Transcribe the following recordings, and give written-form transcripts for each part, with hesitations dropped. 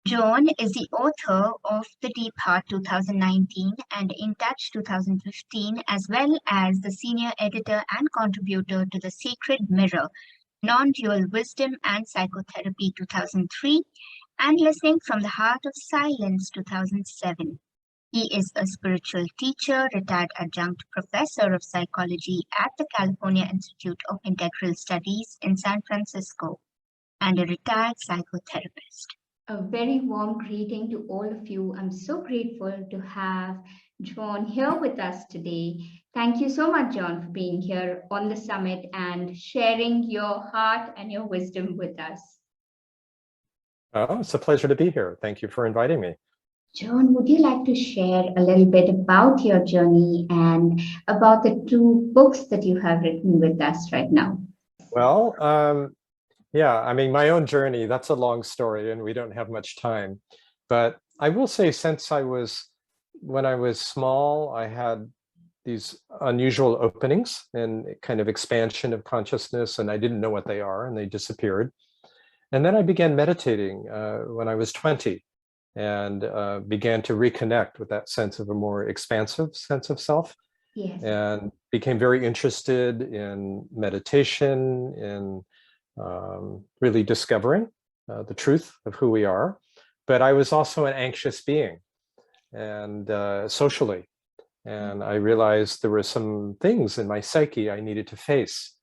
John is the author of The Deep Heart 2019 and In Touch 2015, as well as the senior editor and contributor to The Sacred Mirror, Non-Dual Wisdom and Psychotherapy 2003, and Listening from the Heart of Silence 2007. He is a spiritual teacher, retired adjunct professor of psychology at the California Institute of Integral Studies in San Francisco, and a retired psychotherapist. A very warm greeting to all of you. I'm so grateful to have John here with us today. Thank you so much, John, for being here on the summit and sharing your heart and your wisdom with us. Oh, it's a pleasure to be here. Thank you for inviting me. John, would you like to share a little bit about your journey and about the two books that you have written with us right now? Well, yeah, I mean, my own journey, that's a long story and we don't have much time. But I will say when I was small, I had these unusual openings and kind of expansion of consciousness, and I didn't know what they are and they disappeared. And then I began meditating when I was 20 and began to reconnect with that sense of a more expansive sense of self. Yes. And became very interested in meditation, in really discovering the truth of who we are. But I was also an anxious being and socially. And I realized there were some things in my psyche I needed to face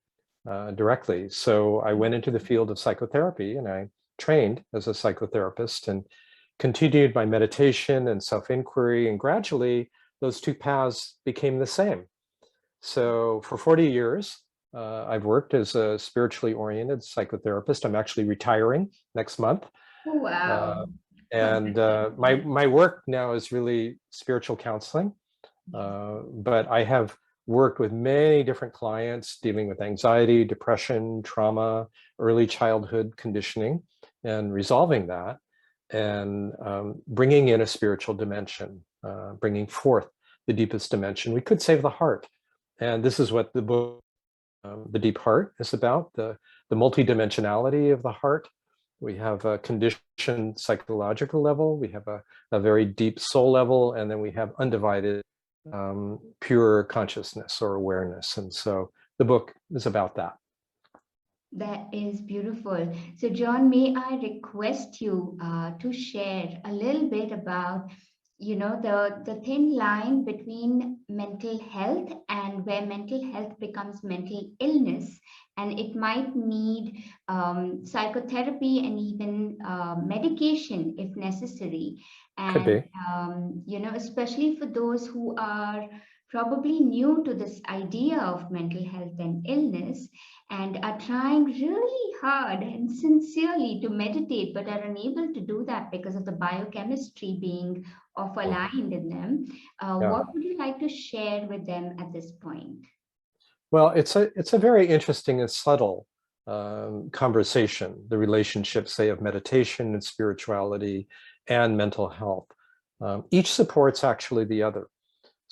directly. So I went into the field of psychotherapy and I trained as a psychotherapist and continued my meditation and self-inquiry. And gradually those two paths became the same. So for 40 years, I've worked as a spiritually oriented psychotherapist. I'm actually retiring next month. Wow. My work now is really spiritual counseling. But I have worked with many different clients dealing with anxiety, depression, trauma, early childhood conditioning, and resolving that, and bringing in a spiritual dimension, bringing forth the deepest dimension. We could save the heart. And this is what the book, The Deep Heart, is about, the multidimensionality of the heart. We have a conditioned psychological level, we have a very deep soul level, and then we have undivided pure consciousness or awareness. And so the book is about that. That is beautiful. So John, may I request you to share a little bit about, the thin line between mental health and where mental health becomes mental illness, and it might need psychotherapy and even medication if necessary. Could be. And especially for those who are probably new to this idea of mental health and illness and are trying really hard and sincerely to meditate, but are unable to do that because of the biochemistry being off aligned in them. What would you like to share with them at this point? Well, it's a very interesting and subtle conversation, the relationship, say, of meditation and spirituality and mental health. Each supports actually the other.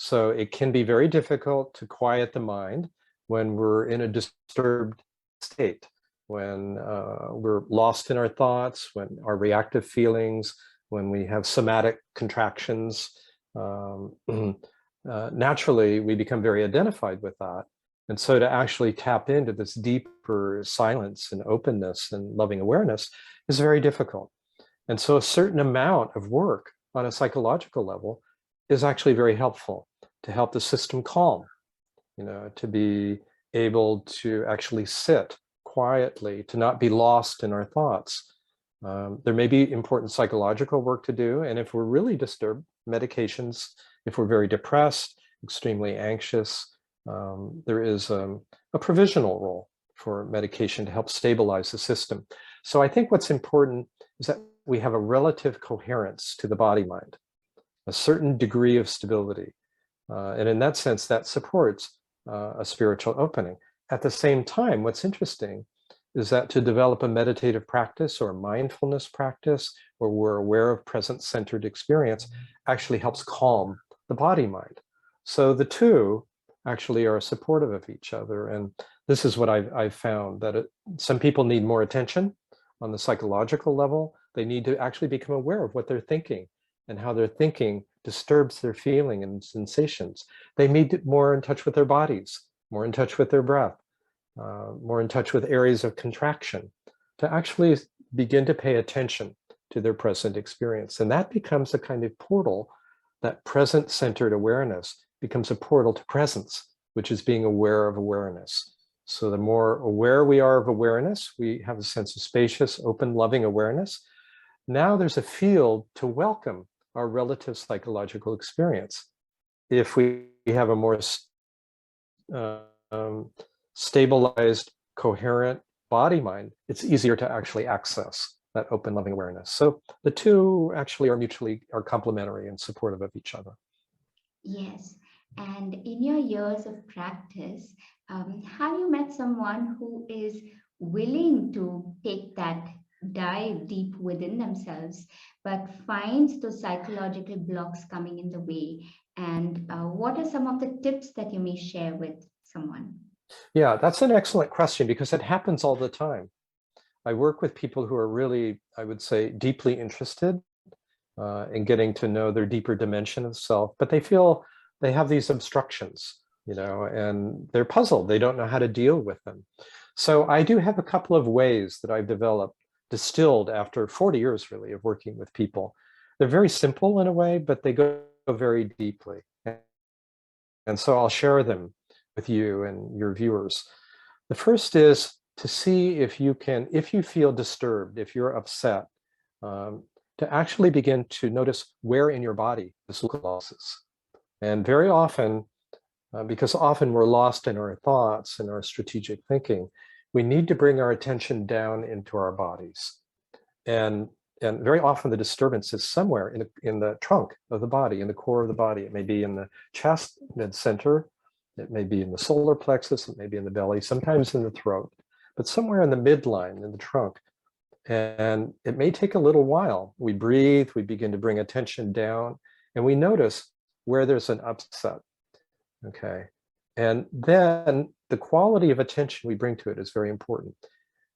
So it can be very difficult to quiet the mind when we're in a disturbed state, when we're lost in our thoughts, when our reactive feelings, when we have somatic contractions. Naturally, we become very identified with that. And so to actually tap into this deeper silence and openness and loving awareness is very difficult. And so a certain amount of work on a psychological level is actually very helpful to help the system calm, to be able to actually sit quietly, to not be lost in our thoughts. There may be important psychological work to do. And if we're really disturbed, medications, if we're very depressed, extremely anxious, there is a provisional role for medication to help stabilize the system. So I think what's important is that we have a relative coherence to the body-mind, a certain degree of stability. And in that sense, that supports a spiritual opening. At the same time, what's interesting is that to develop a meditative practice or a mindfulness practice where we're aware of present-centered experience actually helps calm the body-mind. So the two actually are supportive of each other. And this is what I've found, that some people need more attention on the psychological level, They need to actually become aware of what they're thinking and how their thinking disturbs their feeling and sensations. They need to be more in touch with their bodies, more in touch with their breath, more in touch with areas of contraction, to actually begin to pay attention to their present experience. And that becomes a kind of portal. That present-centered awareness becomes a portal to presence, which is being aware of awareness. So the more aware we are of awareness, we have a sense of spacious, open, loving awareness. Now there's a field to welcome our relative psychological experience. If we have a more stabilized, coherent body-mind, it's easier to actually access that open, loving awareness. So the two actually are complementary and supportive of each other. Yes. And in your years of practice, have you met someone who is willing to take that dive deep within themselves, but finds those psychological blocks coming in the way? And what are some of the tips that you may share with someone? Yeah, that's an excellent question because it happens all the time. I work with people who are really, I would say, deeply interested in getting to know their deeper dimension of self, but they feel they have these obstructions, and they're puzzled. They don't know how to deal with them. So I do have a couple of ways that I've developed, distilled after 40 years really of working with people. They're very simple in a way, but they go very deeply. And so I'll share them with you and your viewers. The first is to see if you feel disturbed, if you're upset, to actually begin to notice where in your body this localizes. And very often, because often we're lost in our thoughts and our strategic thinking, we need to bring our attention down into our bodies. And very often the disturbance is somewhere in the trunk of the body, in the core of the body. It may be in the chest, mid-center. It may be in the solar plexus. It may be in the belly, sometimes in the throat, but somewhere in the midline, in the trunk. And it may take a little while. We breathe, we begin to bring attention down, and we notice where there's an upset, okay? And then the quality of attention we bring to it is very important.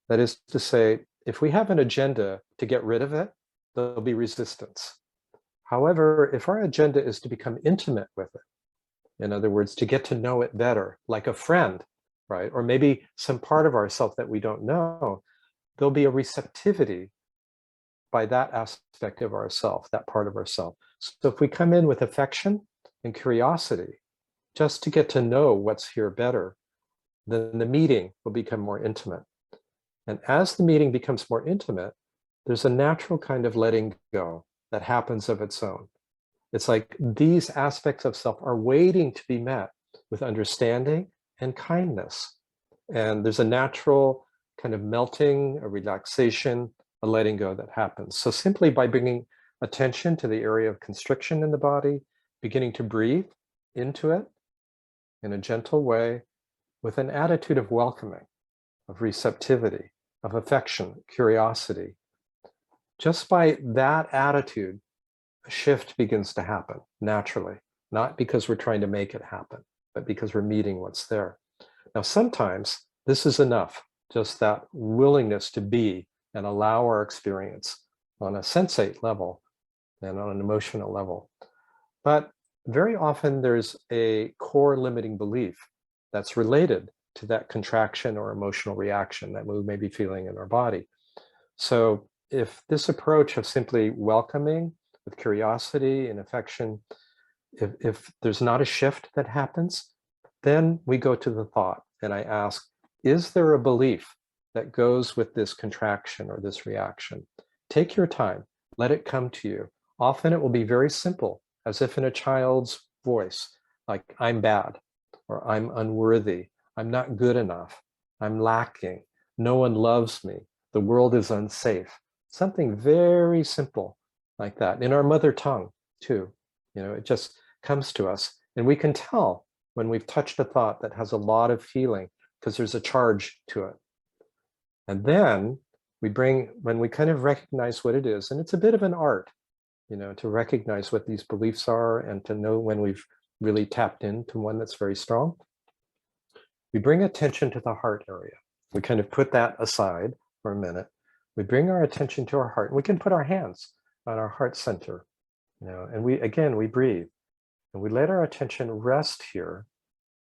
That is to say, if we have an agenda to get rid of it, there'll be resistance. However, if our agenda is to become intimate with it, in other words, to get to know it better, like a friend, right? Or maybe some part of ourselves that we don't know, there'll be a receptivity by that aspect of ourself, that part of ourself. So if we come in with affection and curiosity, just to get to know what's here better, then the meeting will become more intimate. And as the meeting becomes more intimate, there's a natural kind of letting go that happens of its own. It's like these aspects of self are waiting to be met with understanding and kindness. And there's a natural kind of melting, a relaxation, a letting go that happens. So simply by bringing attention to the area of constriction in the body, beginning to breathe into it in a gentle way with an attitude of welcoming, of receptivity, of affection, curiosity. Just by that attitude, a shift begins to happen naturally, not because we're trying to make it happen, but because we're meeting what's there. Now, sometimes this is enough, just that willingness to be and allow our experience on a sensate level and on an emotional level. But very often there's a core limiting belief that's related to that contraction or emotional reaction that we may be feeling in our body. So if this approach of simply welcoming with curiosity and affection, if there's not a shift that happens, then we go to the thought and I ask, is there a belief that goes with this contraction or this reaction? Take your time, let it come to you. Often it will be very simple, as if in a child's voice, like I'm bad, or I'm unworthy, I'm not good enough, I'm lacking, no one loves me, the world is unsafe. Something very simple like that. In our mother tongue too, it just comes to us. And we can tell when we've touched a thought that has a lot of feeling because there's a charge to it. And then when we kind of recognize what it is, and it's a bit of an art, to recognize what these beliefs are and to know when we've really tapped into one that's very strong, we bring attention to the heart area. We kind of put that aside for a minute. We bring our attention to our heart. And we can put our hands on our heart center, and we breathe. And we let our attention rest here,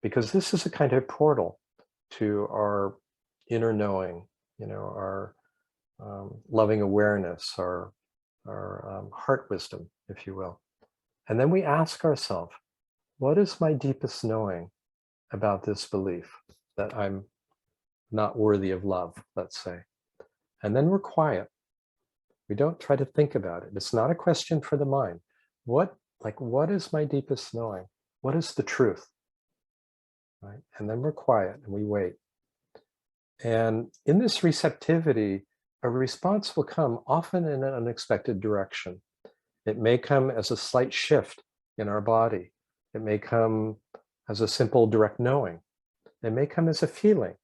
because this is a kind of portal to our inner knowing, our loving awareness, our heart wisdom, if you will. And then we ask ourselves, what is my deepest knowing about this belief that I'm not worthy of love, let's say? And then we're quiet. We don't try to think about it. It's not a question for the mind. What is my deepest knowing? What is the truth? Right? And then we're quiet and we wait. And in this receptivity, a response will come often in an unexpected direction. It may come as a slight shift in our body. It may come as a simple direct knowing. It may come as a feeling.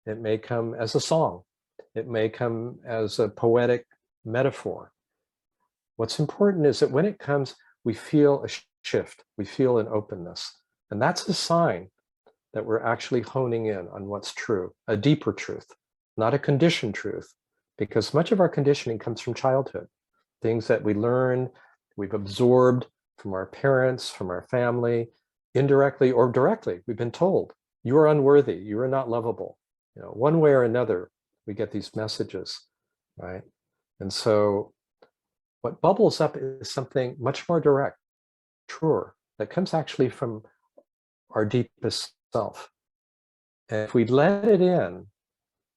It may come as a song. It may come as a poetic metaphor. What's important is that when it comes, we feel a shift. We feel an openness. And that's a sign that we're actually honing in on what's true, a deeper truth, not a conditioned truth, because much of our conditioning comes from childhood. Things that we learn, we've absorbed from our parents, from our family, indirectly or directly. We've been told, you are unworthy, you are not lovable. One way or another, we get these messages, right? And so what bubbles up is something much more direct, truer, that comes actually from our deepest self. And if we let it in,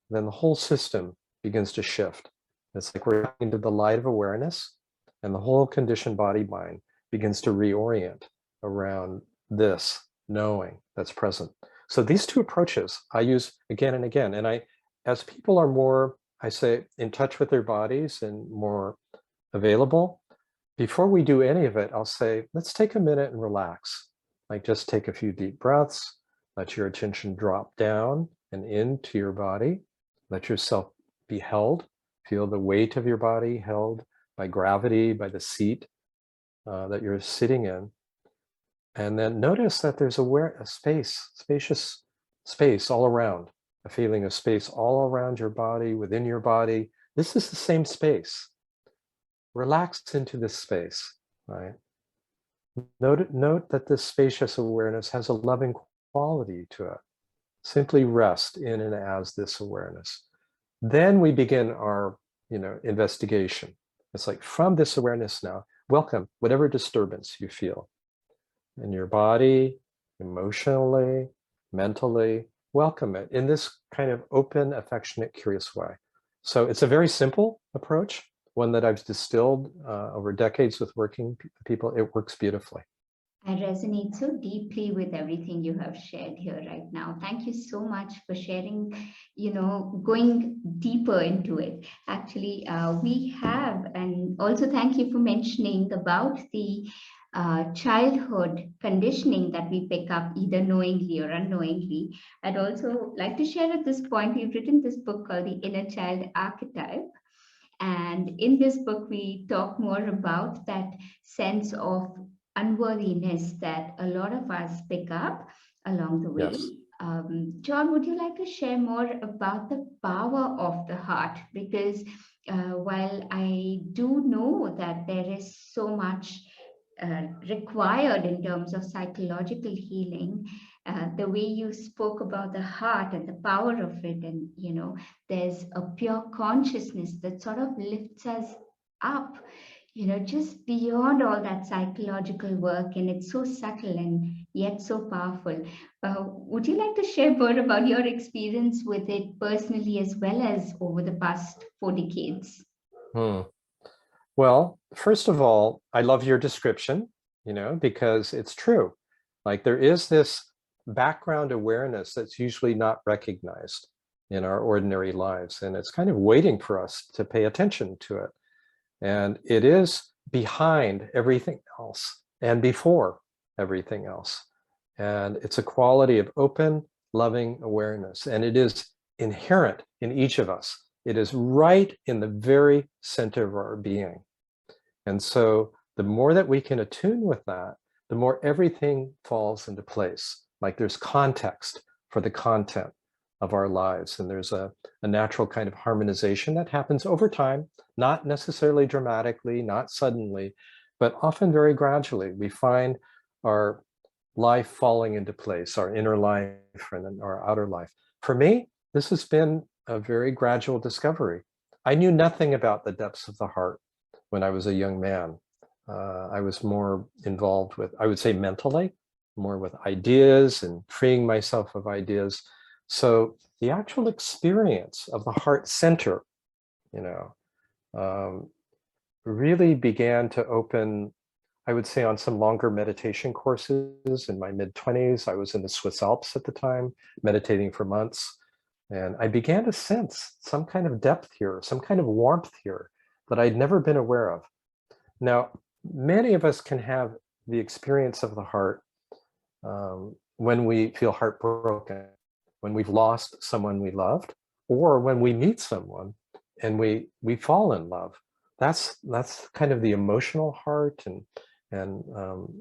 then the whole system begins to shift. It's like we're into the light of awareness, and the whole conditioned body mind begins to reorient around this knowing that's present. So these two approaches I use again and again. And as people are more, I say, in touch with their bodies and more available, before we do any of it, I'll say, let's take a minute and relax. Like just take a few deep breaths, let your attention drop down and into your body. Let yourself be held. Feel the weight of your body held by gravity, by the seat that you're sitting in. And then notice that there's a spacious space all around, a feeling of space all around your body, within your body. This is the same space. Relax into this space, right? Note that this spacious awareness has a loving quality to it. Simply rest in and as this awareness. Then we begin our, investigation. It's like, from this awareness now, welcome whatever disturbance you feel in your body, emotionally, mentally. Welcome it in this kind of open, affectionate, curious way. So it's a very simple approach, one that I've distilled over decades with working people. It works beautifully. I resonate so deeply with everything you have shared here right now. Thank you so much for sharing, going deeper into it. Actually, we have, and also thank you for mentioning about the childhood conditioning that we pick up either knowingly or unknowingly. I'd also like to share at this point, we've written this book called The Inner Child Archetype. And in this book, we talk more about that sense of unworthiness that a lot of us pick up along the way. Yes. John, would you like to share more about the power of the heart? Because while I do know that there is so much required in terms of psychological healing, the way you spoke about the heart and the power of it, and there's a pure consciousness that sort of lifts us up, just beyond all that psychological work, and it's so subtle and yet so powerful. Would you like to share more about your experience with it personally as well as over the past 4 decades? Well, first of all, I love your description, because it's true. Like there is this background awareness that's usually not recognized in our ordinary lives. And it's kind of waiting for us to pay attention to it. And it is behind everything else and before everything else. And it's a quality of open, loving awareness. And it is inherent in each of us. It is right in the very center of our being. And so the more that we can attune with that, the more everything falls into place. Like there's context for the content. of our lives. And there's a natural kind of harmonization that happens over time, not necessarily dramatically, not suddenly, but often very gradually. We find our life falling into place, our inner life and our outer life. For me, this has been a very gradual discovery. I knew nothing about the depths of the heart when I was a young man. I was more involved with, I would say mentally, more with ideas and freeing myself of ideas. So the actual experience of the heart center, you know, really began to open, I would say, on some longer meditation courses in my mid-20s. I was in the Swiss Alps at the time, meditating for months. And I began to sense some kind of depth here, some kind of warmth here that I'd never been aware of. Now, many of us can have the experience of the heart when we feel heartbroken, when we've lost someone we loved, or when we meet someone and we fall in love. That's kind of the emotional heart, and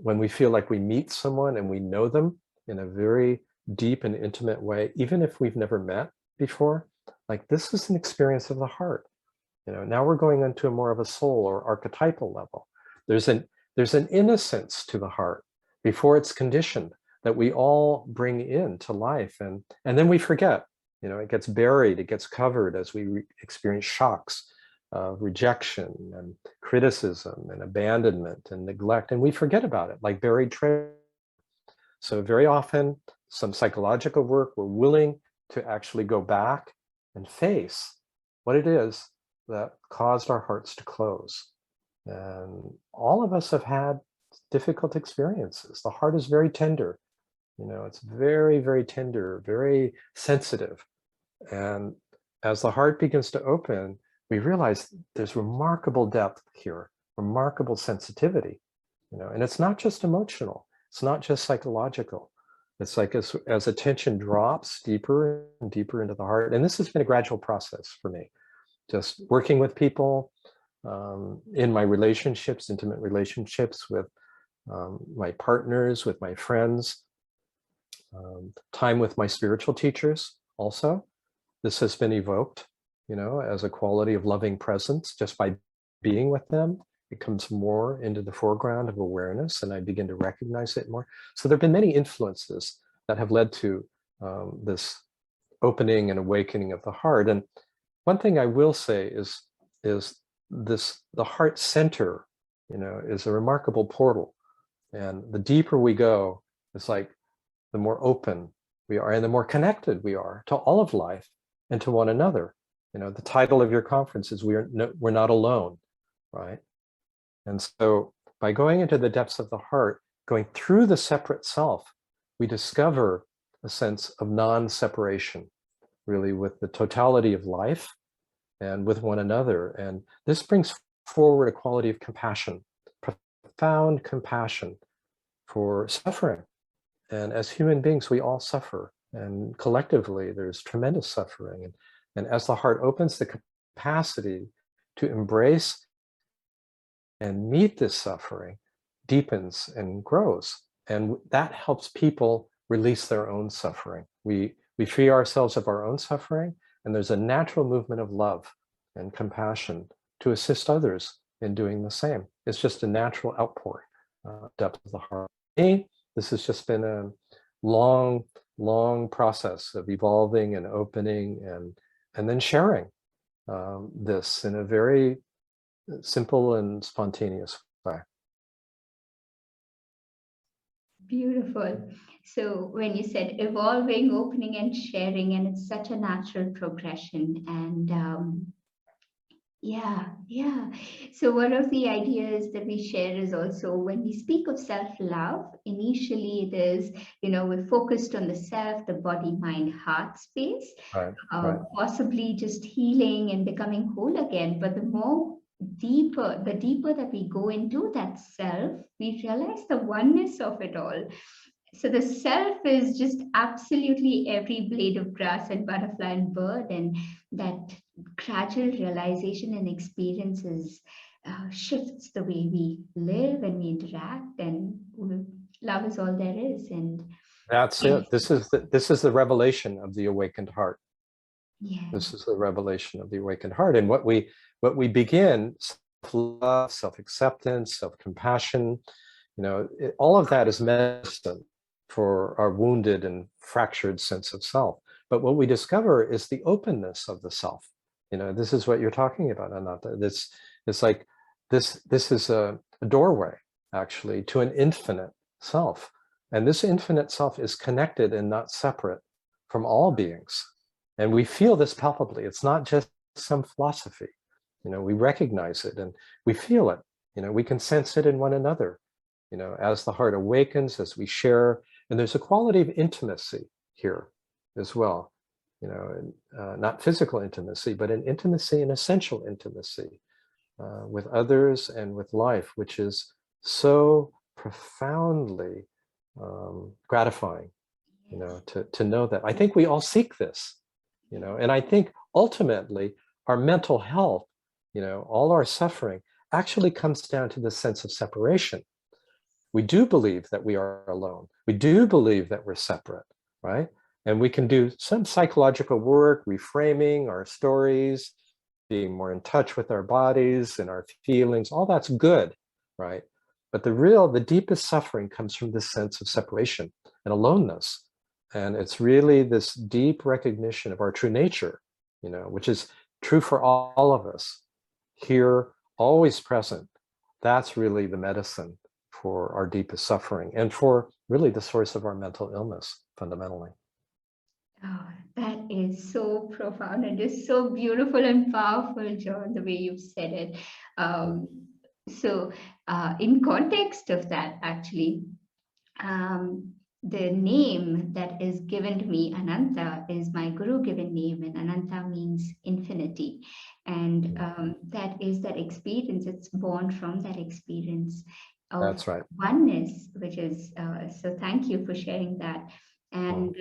when we feel like we meet someone and we know them in a very deep and intimate way, even if we've never met before, like this is an experience of the heart. You know, now we're going into a more of a soul or archetypal level. There's an innocence to the heart before it's conditioned that we all bring into life, and then we forget. You know, it gets buried, it gets covered as we experience shocks of rejection and criticism and abandonment and neglect, and we forget about it like buried treasure. So very often, some psychological work, we're willing to actually go back and face what it is that caused our hearts to close. And all of us have had difficult experiences. The heart is very tender. You know, it's very, very tender, very sensitive. And as the heart begins to open, we realize there's remarkable depth here, remarkable sensitivity, you know, and it's not just emotional. It's not just psychological. It's like as attention drops deeper and deeper into the heart. And this has been a gradual process for me, just working with people in my relationships, intimate relationships with my partners, with my friends, time with my spiritual teachers also. This has been evoked, you know, as a quality of loving presence just by being with them. It comes more into the foreground of awareness, and I begin to recognize it more. So there have been many influences that have led to this opening and awakening of the heart. And one thing I will say is this: the heart center, you know, is a remarkable portal. And the deeper we go, it's like the more open we are and the more connected we are to all of life and to one another. You know, the title of your conference is We're Not Alone, right? And so by going into the depths of the heart, going through the separate self, we discover a sense of non-separation, really, with the totality of life and with one another. And this brings forward a quality of compassion, profound compassion for suffering. And as human beings, we all suffer. And collectively, there's tremendous suffering. And as the heart opens, the capacity to embrace and meet this suffering deepens and grows. And that helps people release their own suffering. We free ourselves of our own suffering, and there's a natural movement of love and compassion to assist others in doing the same. It's just a natural outpouring, depth of the heart. For me, this has just been a long, long process of evolving and opening and then sharing this in a very simple and spontaneous way. Beautiful. So when you said evolving, opening, and sharing, and it's such a natural progression. And yeah. So one of the ideas that we share is also when we speak of self-love, initially it is, we're focused on the self, the body, mind, heart space, Right. possibly just healing and becoming whole again. But the deeper that we go into that self, we realize the oneness of it all. So the self is just absolutely every blade of grass and butterfly and bird, and that gradual realization and experiences shifts the way we live and we interact, and love is all there is. And That's it. This is the revelation of the awakened heart. Yeah. This is the revelation of the awakened heart. And what we begin, self-love, self-acceptance, self-compassion, all of that is medicine for our wounded and fractured sense of self. But what we discover is the openness of the self. This is what you're talking about, Ananta. It's like this is a doorway, actually, to an infinite self. And this infinite self is connected and not separate from all beings. And we feel this palpably. It's not just some philosophy. We recognize it and we feel it. We can sense it in one another. As the heart awakens, as we share, and there's a quality of intimacy here as well. Not physical intimacy, but an intimacy, an essential intimacy with others and with life, which is so profoundly gratifying, to know that. I think we all seek this, and I think ultimately our mental health, all our suffering actually comes down to the sense of separation. We do believe that we are alone. We do believe that we're separate, right? And we can do some psychological work, reframing our stories, being more in touch with our bodies and our feelings. All that's good, right? But the deepest suffering comes from this sense of separation and aloneness. And it's really this deep recognition of our true nature, which is true for all of us, here, always present. That's really the medicine for our deepest suffering and for really the source of our mental illness, fundamentally. Oh, that is so profound and just so beautiful and powerful, John, the way you've said it. In context of that, actually, the name that is given to me, Ananta, is my Guru given name, and Ananta means infinity. And that is that experience, it's born from that experience of That's right. oneness, which is, so thank you for sharing that. And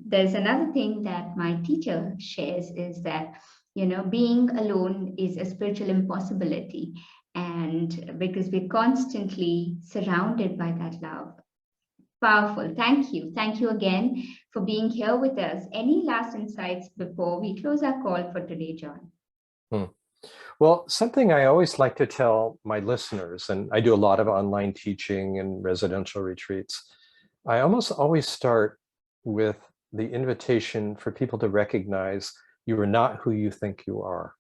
there's another thing that my teacher shares is that, being alone is a spiritual impossibility. And because we're constantly surrounded by that love. Powerful. Thank you. Thank you again for being here with us. Any last insights before we close our call for today, John? Well, something I always like to tell my listeners, and I do a lot of online teaching and residential retreats, I almost always start with the invitation for people to recognize you are not who you think you are.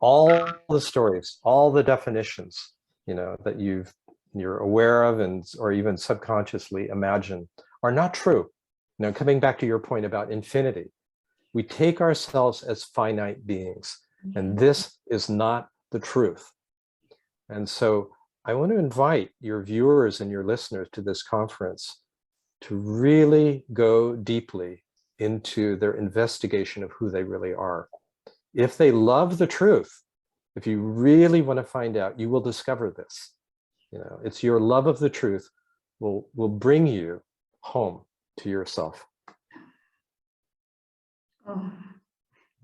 All the stories, all the definitions, that you're aware of or even subconsciously imagine are not true. Coming back to your point about infinity, we take ourselves as finite beings, and this is not the truth. And so I want to invite your viewers and your listeners to this conference to really go deeply into their investigation of who they really are. If they love the truth, if you really want to find out, you will discover this. It's your love of the truth will bring you home to yourself. Oh,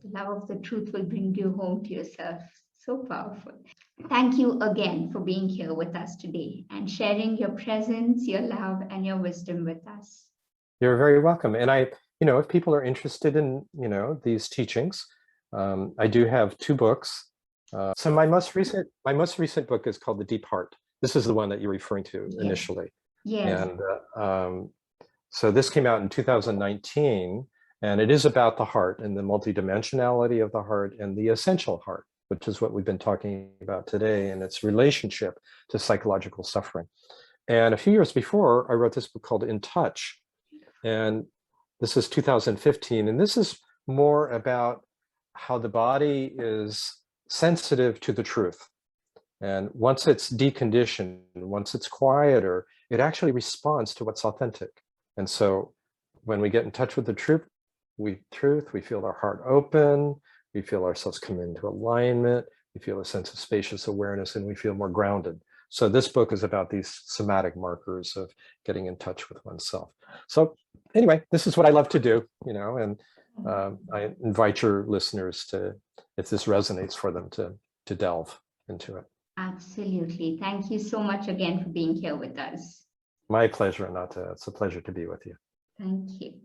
the love of the truth will bring you home to yourself. So powerful. Thank you again for being here with us today and sharing your presence, your love, and your wisdom with us. You're very welcome. And if people are interested in, these teachings, I do have 2 books. So my most recent book is called The Deep Heart. This is the one that you're referring to initially. Yes. And so this came out in 2019, and it is about the heart and the multidimensionality of the heart and the essential heart, which is what we've been talking about today, and its relationship to psychological suffering. And a few years before, I wrote this book called In Touch. And this is 2015. And this is more about how the body is sensitive to the truth. And once it's deconditioned, once it's quieter, it actually responds to what's authentic. And so when we get in touch with the truth, we feel our heart open, we feel ourselves come into alignment, we feel a sense of spacious awareness, and we feel more grounded. So this book is about these somatic markers of getting in touch with oneself. So anyway, this is what I love to do, and I invite your listeners to, if this resonates for them, to delve into it. Absolutely. Thank you so much again for being here with us. My pleasure, Ananta. It's a pleasure to be with you. Thank you.